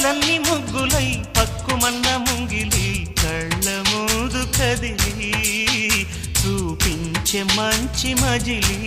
చుక్కలన్నీ ముగ్గులై పక్కుమన్న ముంగిలి కళ్ళ మూదు కదిలి చూపించే మంచి మజిలీ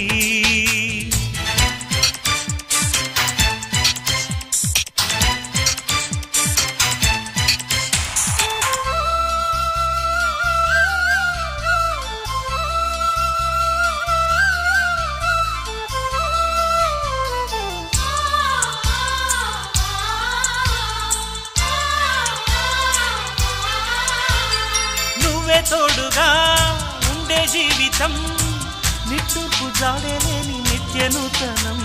తోడుగా ఉండే జీవితం నిట్టూర్పు జాడలేని నిత్య నూతనం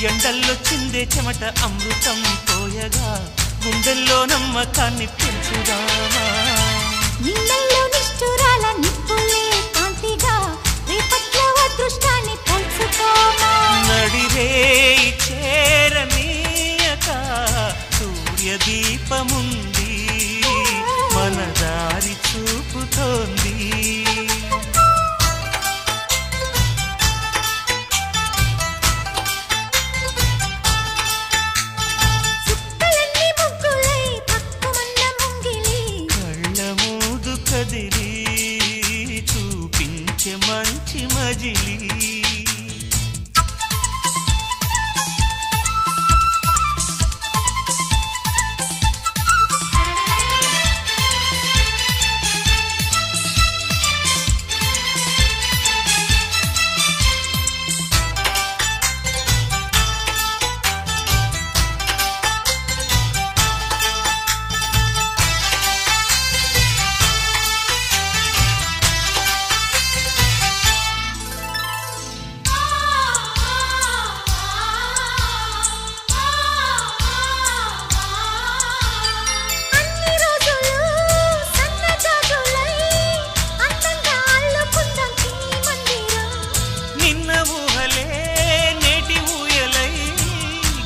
ఎండల్లో చిందే చెమట అమృతం పోయగా గుండెల్లో నమ్మకాన్ని పెంచుదామా నిన్నల్లో నిష్ఠురాల నిప్పులే కాంతిగా రేపట్లో అదృష్టాన్ని పంచుకోమా నడిరే చేరనీయక సూర్యదీపముంది మన దారి చూపుతోంది కళ్ళ మూదు కదిలి చూపించే మంచి మజిలీ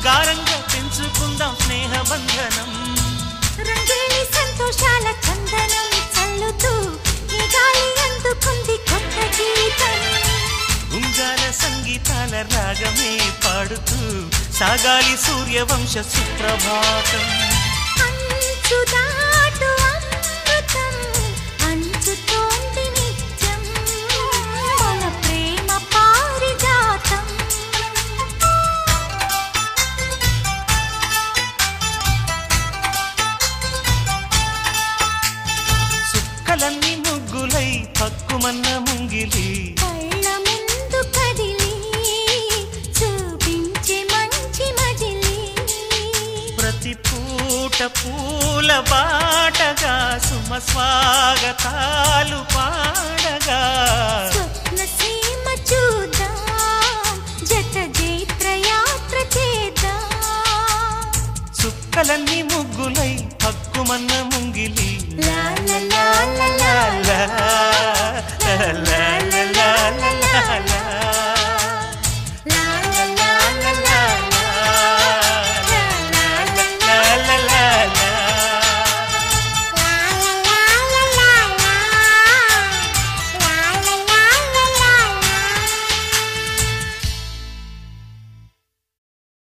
గారంగా పెంచుకుందాం స్నేహబంధనం రంగేలి సంతోషాల చందనం చల్లుతూ ఈ గాలి అందుకుంది కొత్త గీతం ఉంగాల సంగీతాల రాగమే పాడుతూ సాగాలి సూర్యవంశ సుప్రభాతం అంచు దాటు అమృతం అంచుతోంది నిత్యం మన ప్రేమ పారిజాతం చుక్కలన్నీ ముగ్గులై పక్కుమన్న ముంగిలి కళ్ళ ముందు కదిలి చూపించే మంచి మజిలీ ప్రతి పూట పూల బాటగా సుమ స్వాగతాలు పాడగా స్వప్న సీమ చూద్దాం జత జైత్ర యాత్ర చేద్దాం చుక్కలన్నీ ముగ్గులై పక్కుమన్న ముంగిలి లా లా లా లా లా లా లా లా లా లా లా లా